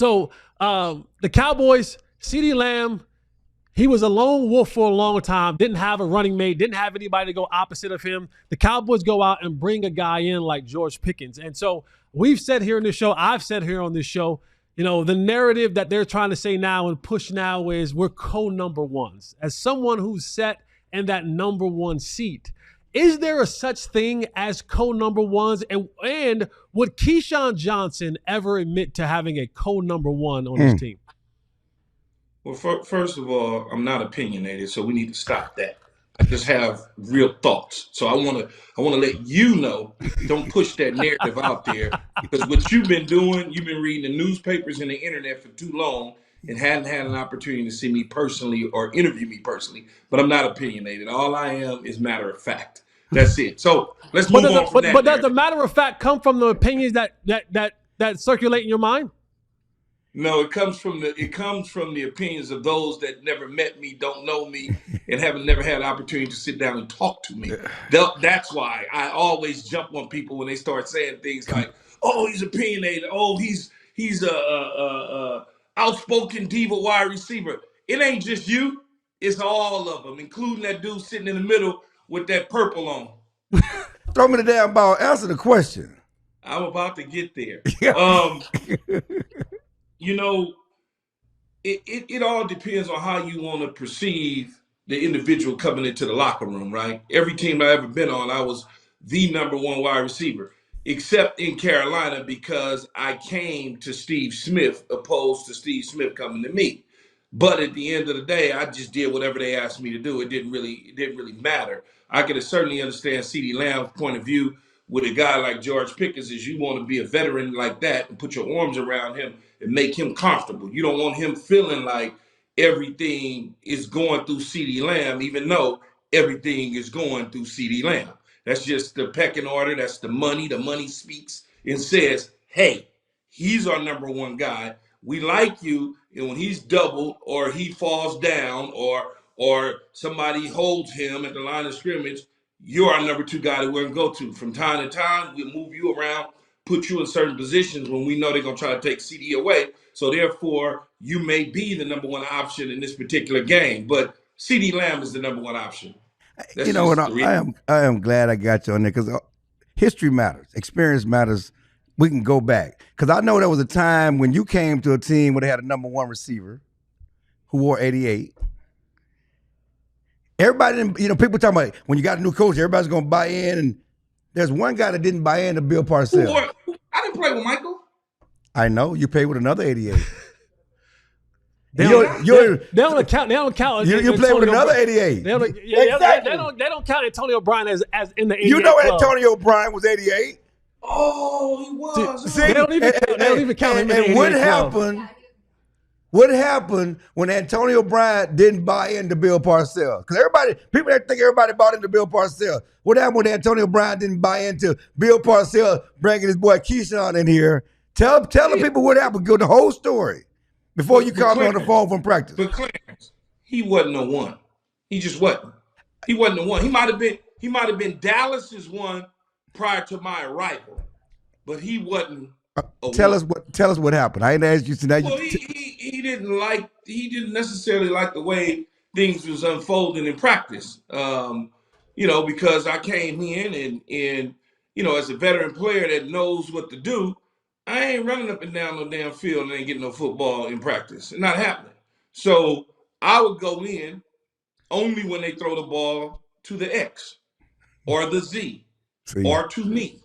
So the Cowboys, CeeDee Lamb, he was a lone wolf for a long time, didn't have a running mate, didn't have anybody to go opposite of him. The Cowboys go out and bring a guy in like George Pickens. And so we've said here in this show, I've said here on this show, the narrative that they're trying to say now and push now is we're co-number ones. As someone who's set in that number one seat, is there a such thing as co-number ones? And would Keyshawn Johnson ever admit to having a co-number one on his team? Well, first of all, I'm not opinionated, so we need to stop that. I just have real thoughts. So I want to let you know, don't push that narrative out there, because what you've been doing, you've been reading the newspapers and the internet for too long and hadn't had an opportunity to see me personally or interview me personally. But I'm not opinionated. All I am is matter of fact. That's it. So let's move on from that. But does the matter of fact come from the opinions that circulate in your mind? No, it comes from the opinions of those that never met me, don't know me, and never had an opportunity to sit down and talk to me. That's why I always jump on people when they start saying things like, "Oh, he's opinionated. Oh, he's a outspoken diva wide receiver." It ain't just you; it's all of them, including that dude sitting in the middle with that purple on. Throw me the damn ball. Answer the question. I'm about to get there. It all depends on how you want to perceive the individual coming into the locker room, right? Every team I've ever been on, I was the number one wide receiver, except in Carolina, because I came to Steve Smith opposed to Steve Smith coming to me. But at the end of the day, I just did whatever they asked me to do. It didn't really matter. I could certainly understand CeeDee Lamb's point of view with a guy like George Pickens, is you want to be a veteran like that and put your arms around him and make him comfortable. You don't want him feeling like everything is going through CeeDee Lamb, even though everything is going through CeeDee Lamb. That's just the pecking order. That's the money. The money speaks and says, hey, he's our number one guy. We like you. And when he's doubled or he falls down or somebody holds him at the line of scrimmage, you're our number two guy that we're going to go to. From time to time, we'll move you around, put you in certain positions when we know they're going to try to take CD away. So therefore, you may be the number one option in this particular game. But CeeDee Lamb is the number one option. That's I am glad I got you on there, because history matters. Experience matters. We can go back. Because I know there was a time when you came to a team where they had a number one receiver who wore 88. Everybody didn't, people talking about when you got a new coach, everybody's going to buy in. And there's one guy that didn't buy in to Bill Parcells. I didn't play with Michael. I know. You played with another 88. They don't count. You played with another 88. They don't count Antonio Brown as in the 88. You know Antonio Brown was 88. Oh, he was. See, they don't even count him in the 88. And what happened when Antonio Brown didn't buy into Bill Parcells? Because people that think everybody bought into Bill Parcells. What happened when Antonio Brown didn't buy into Bill Parcells bringing his boy Keyshawn in here? Tell the people what happened. Go the whole story before you call me on the phone from practice. But Clarence, he wasn't the one. He just wasn't. He wasn't the one. He might have been Dallas's one prior to my arrival, but he wasn't. Tell us what happened. I ain't asked you tonight. Well, he didn't necessarily like the way things was unfolding in practice. Because I came in and as a veteran player that knows what to do, I ain't running up and down no damn field and ain't getting no football in practice. It's not happening. So I would go in only when they throw the ball to the X or the Z or to me.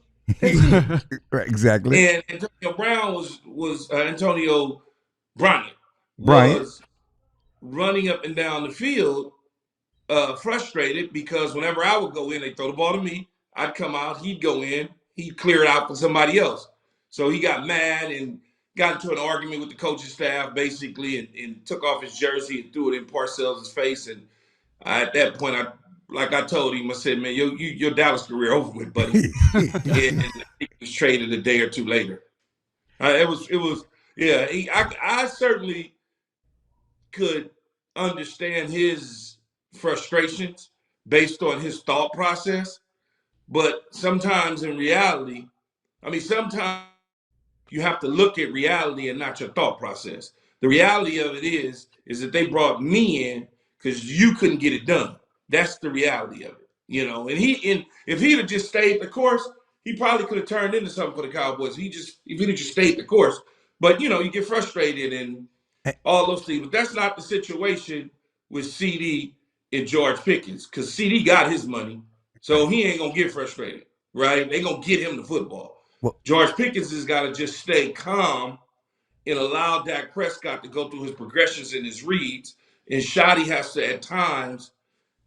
Right, exactly. And Antonio Brown was Antonio Bryant was running up and down the field, frustrated because whenever I would go in, they throw the ball to me. I'd come out, he'd go in, he'd clear it out for somebody else. So he got mad and got into an argument with the coaching staff, basically, and took off his jersey and threw it in Parcells' face. And at that point, I told him, I said, man, your Dallas career over with, buddy. And he was traded a day or two later. I certainly could understand his frustrations based on his thought process. But sometimes in reality, sometimes you have to look at reality and not your thought process. The reality of it is that they brought me in because you couldn't get it done. That's the reality of it, you know. And if he'd have just stayed the course, he probably could have turned into something for the Cowboys. If he'd have just stayed the course. But you know, you get frustrated and all those things. But that's not the situation with CeeDee and George Pickens, because CeeDee got his money, so he ain't gonna get frustrated, right? They gonna get him the football. Well, George Pickens has got to just stay calm and allow Dak Prescott to go through his progressions and his reads. And Shoddy has to, at times,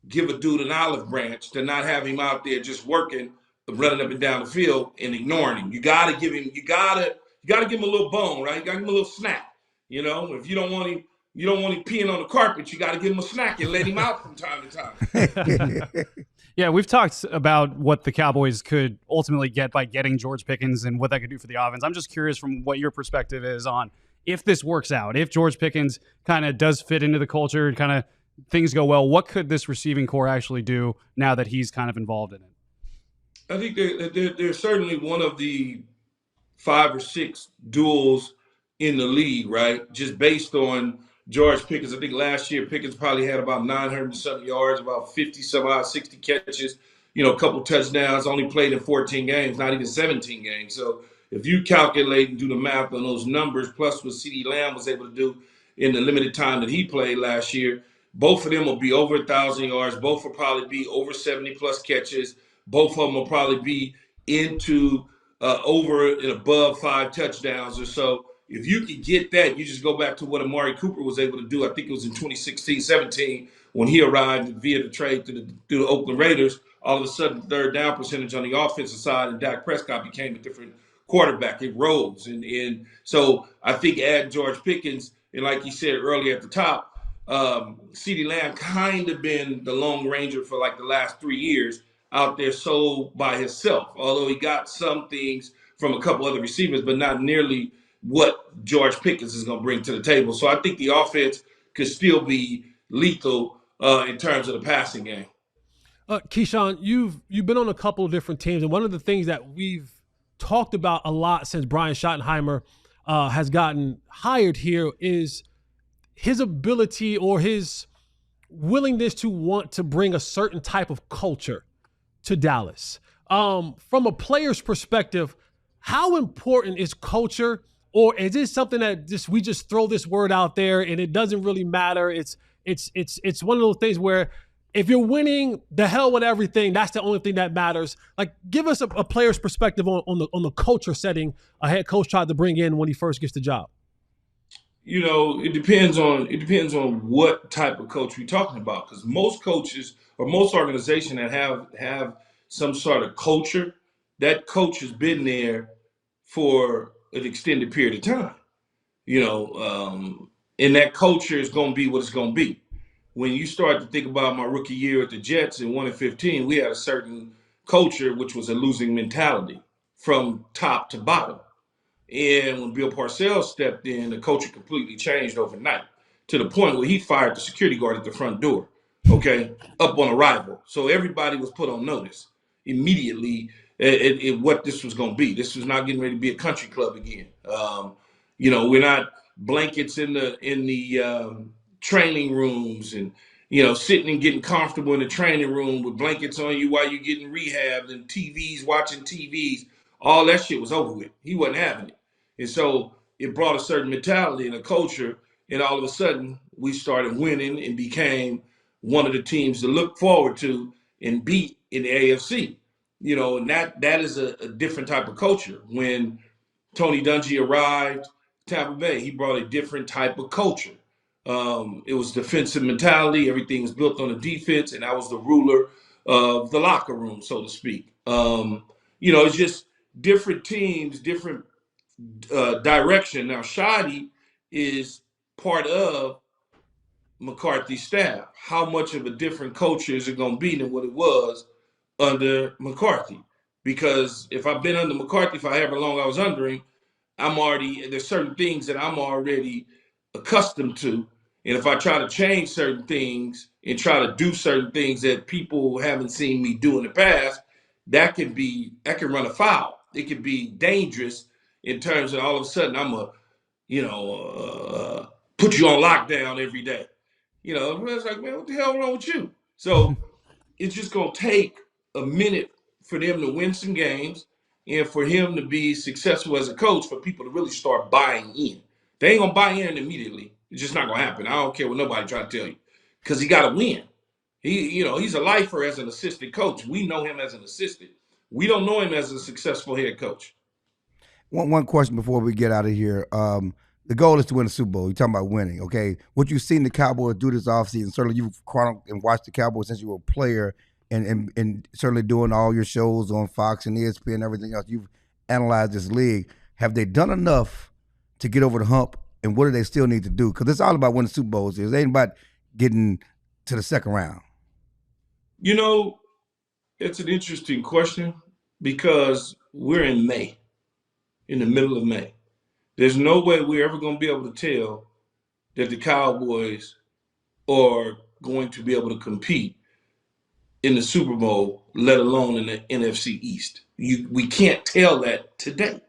give a dude an olive branch to not have him out there just working, running up and down the field and ignoring him. You gotta give him, you gotta give him a little bone, right? You gotta give him a little snack. You know, if you don't want him peeing on the carpet, you gotta give him a snack and let him out from time to time. Yeah, we've talked about what the Cowboys could ultimately get by getting George Pickens and what that could do for the offense. I'm just curious from what your perspective is on if this works out, if George Pickens kind of does fit into the culture, kind of things go well, what could this receiving core actually do now that he's kind of involved in it? I think they're certainly one of the 5 or 6 duels in the league, right? Just based on George Pickens. I think last year Pickens probably had about 900-something yards, about 50-some-odd, 60 catches, you know, a couple touchdowns, only played in 14 games, not even 17 games. So if you calculate and do the math on those numbers, plus what CeeDee Lamb was able to do in the limited time that he played last year, both of them will be over 1,000 yards. Both will probably be over 70-plus catches. Both of them will probably be into over and above 5 touchdowns or so. If you can get that, you just go back to what Amari Cooper was able to do. I think it was in 2016-17 when he arrived via the trade through the Oakland Raiders. All of a sudden, third down percentage on the offensive side, and Dak Prescott became a different quarterback. It rose. And so I think add George Pickens, and like you said earlier at the top, CeeDee Lamb kind of been the lone ranger for like the last 3 years out there so by himself, although he got some things from a couple other receivers, but not nearly what George Pickens is going to bring to the table. So I think the offense could still be lethal in terms of the passing game. Keyshawn, you've been on a couple of different teams, and one of the things that we've talked about a lot since Brian Schottenheimer has gotten hired here is his ability or his willingness to want to bring a certain type of culture to Dallas. From a player's perspective, how important is culture, or is it something that we just throw this word out there and it doesn't really matter? It's one of those things where if you're winning, the hell with everything. That's the only thing that matters. Like, give us a player's perspective on the culture setting a head coach tried to bring in when he first gets the job. You know, it depends on what type of coach we're talking about. Because most coaches or most organizations that have some sort of culture, that coach has been there for an extended period of time. You know, and that culture is going to be what it's going to be. When you start to think about my rookie year at the Jets in 1-15, we had a certain culture which was a losing mentality from top to bottom. And when Bill Parcells stepped in, the culture completely changed overnight to the point where he fired the security guard at the front door, okay, up on arrival. So everybody was put on notice immediately at what this was going to be. This was not getting ready to be a country club again. You know, we're not blankets in the training rooms and, you know, sitting and getting comfortable in the training room with blankets on you while you're getting rehabbed and TVs, watching TVs. All that shit was over with. He wasn't having it. And so it brought a certain mentality and a culture, and all of a sudden we started winning and became one of the teams to look forward to and beat in the AFC. You know, and that is a different type of culture. When Tony Dungy arrived Tampa Bay, he brought a different type of culture. It was defensive mentality. Everything was built on the defense, and that was the ruler of the locker room, so to speak. You know, it's just different teams, different direction. Now, Shoddy is part of McCarthy's staff. How much of a different culture is it going to be than what it was under McCarthy? Because if I've been under McCarthy for however long I was under him, there's certain things that I'm already accustomed to. And if I try to change certain things and try to do certain things that people haven't seen me do in the past, that can run afoul. It can be dangerous in terms of all of a sudden I'm put you on lockdown every day. It's like, man, what the hell wrong with you? So it's just gonna take a minute for them to win some games and for him to be successful as a coach, for people to really start buying in. They ain't gonna buy in immediately. It's just not gonna happen. I don't care what nobody try to tell you, because he got to win. He's a lifer as an assistant coach. We know him as an assistant. We don't know him as a successful head coach. One question before we get out of here. The goal is to win the Super Bowl. You're talking about winning, okay? What you've seen the Cowboys do this offseason, certainly you've chronicled and watched the Cowboys since you were a player, and certainly doing all your shows on Fox and ESPN and everything else. You've analyzed this league. Have they done enough to get over the hump, and what do they still need to do? Because it's all about winning Super Bowls. It ain't about getting to the second round. It's an interesting question, because we're in May, in the middle of May. There's no way we're ever going to be able to tell that the Cowboys are going to be able to compete in the Super Bowl, let alone in the NFC East. We can't tell that today.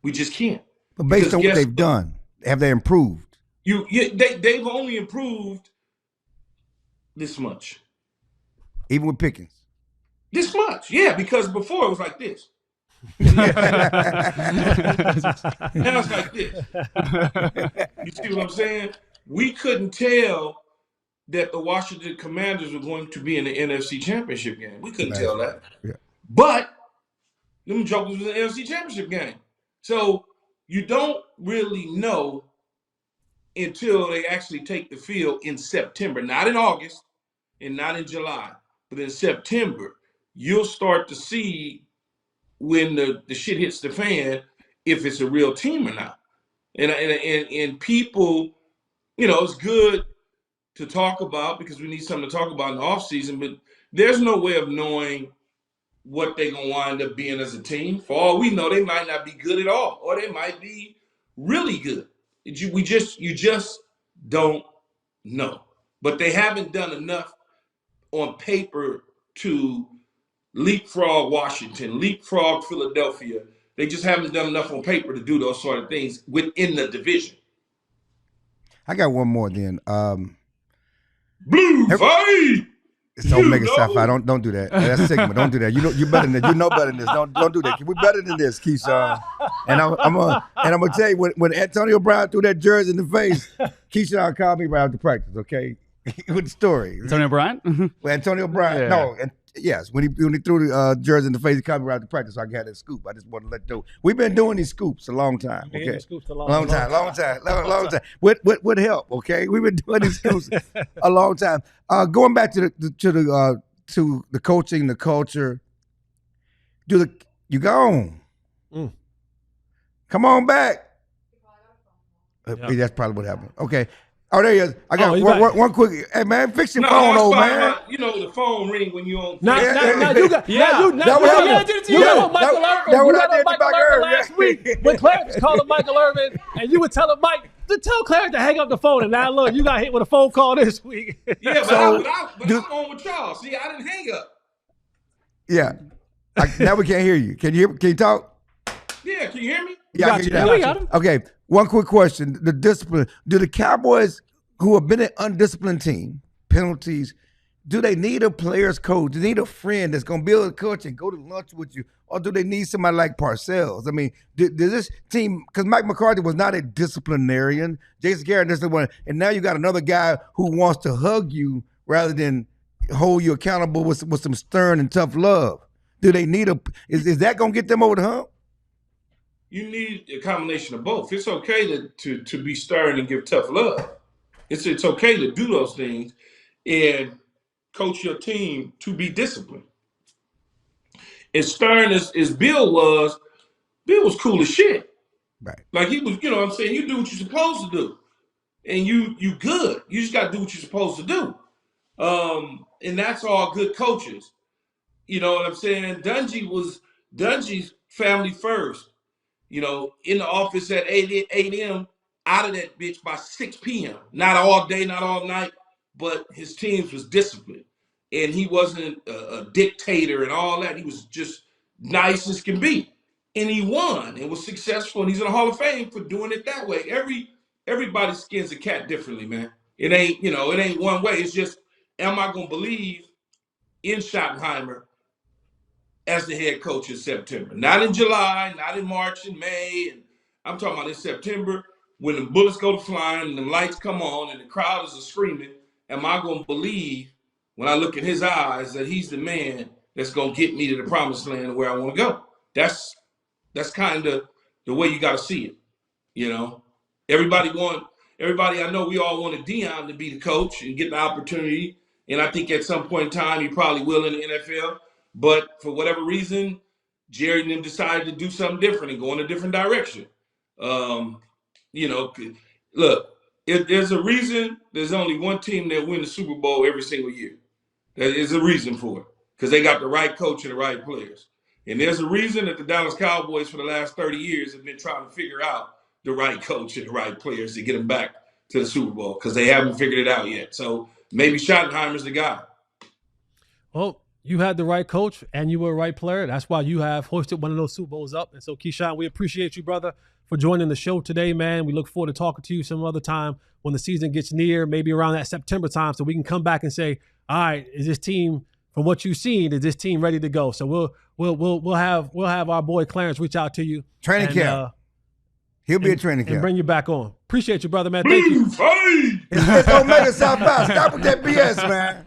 We just can't. But based on what they've done, have they improved? They've only improved this much. Even with Pickens? This much, yeah, because before it was like this. Now it's like this. You see what I'm saying? We couldn't tell that the Washington Commanders were going to be in the NFC Championship game. We couldn't tell that. Yeah. But them jokers was in the NFC Championship game. So you don't really know until they actually take the field in September, not in August and not in July, but in September. You'll start to see when the shit hits the fan if it's a real team or not. And people, it's good to talk about, because we need something to talk about in the offseason, but there's no way of knowing what they're going to wind up being as a team. For all we know, they might not be good at all, or they might be really good. You just don't know. But they haven't done enough on paper to leapfrog Washington, leapfrog Philadelphia. They just haven't done enough on paper to do those sort of things within the division. I got one more then. Blue fight. It's Omega Sapphire. Don't do that. That's Sigma. Don't do that. You better than this. You know better than this. Don't do that. We're better than this, Keyshawn. And I'm gonna tell you, when Antonio Brown threw that jersey in the face, Keyshawn called me right after practice. Okay, with the story. Antonio Brown. Well, Antonio Brown. Yeah. No. Yes, when he threw the jersey in the face, he called me right after practice, so I got that scoop. I just want to let you know. We've been doing these scoops a long time. Okay, long time. With help. Okay, we've been doing these scoops a long time. Going back to the coaching, the culture. You gone? Come on back. That's probably what happened. Okay. Oh, there he is. I got one quick. Hey, man, fix your phone, old man. The phone ring when you on. You got Michael Irvin last week when Clarence was calling Michael Irvin, and you were telling Mike to tell Clarence to hang up the phone. And now look, you got hit with a phone call this week. Yeah, but I'm on with y'all. See, I didn't hang up. Yeah. Now we can't hear you. Can you talk? Yeah, can you hear me? Yeah, we got him. Okay, one quick question. The discipline. Do the Cowboys, who have been an undisciplined team, penalties, do they need a player's coach? Do they need a friend that's going to build a coach and go to lunch with you? Or do they need somebody like Parcells? I mean, does this team, because Mike McCarthy was not a disciplinarian, Jason Garrett is the one, and now you got another guy who wants to hug you rather than hold you accountable with some stern and tough love. Do they need is that going to get them over the hump? You need a combination of both. It's okay to be stern and give tough love. It's okay to do those things and coach your team to be disciplined. As stern as Bill was cool as shit. Right. Like he was, you know what I'm saying? You do what you're supposed to do. And you good. You just got to do what you're supposed to do. And that's all good coaches. You know what I'm saying? Dungy's family first. In the office at 8 a.m., out of that bitch by 6 p.m. Not all day, not all night, but his teams was disciplined. And he wasn't a dictator and all that. He was just nice as can be. and he won and was successful, and he's in the Hall of Fame for doing it that way. Everybody skins a cat differently, man. It ain't one way. It's just, am I gonna believe in Schottenheimer as the head coach in September? Not in July, not in March and May, and I'm talking about in September when the bullets go to flying and the lights come on and the crowd is screaming. Am I gonna believe when I look in his eyes that he's the man that's gonna get me to the promised land where I want to go? That's kind of the way you got to see it. You know, everybody I know, we all wanted Deion to be the coach and get the opportunity. And I think at some point in time, he probably will in the NFL. But for whatever reason, Jerry and them decided to do something different and go in a different direction. Look, if there's a reason, there's only one team that win the Super Bowl every single year. There is a reason for it, because they got the right coach and the right players. And there's a reason that the Dallas Cowboys for the last 30 years have been trying to figure out the right coach and the right players to get them back to the Super Bowl, because they haven't figured it out yet. So maybe Schottenheimer's the guy. Well, you had the right coach and you were a right player. That's why you have hosted one of those Super Bowls up. And so, Keyshawn, we appreciate you, brother, for joining the show today, man. We look forward to talking to you some other time when the season gets near, maybe around that September time, so we can come back and say, all right, is this team, from what you've seen, is this team ready to go? So we'll have our boy Clarence reach out to you. Training camp. He'll be at training camp. And bring you back on. Appreciate you, brother, man. Thank you. It's Omega South by. Stop with that BS, man.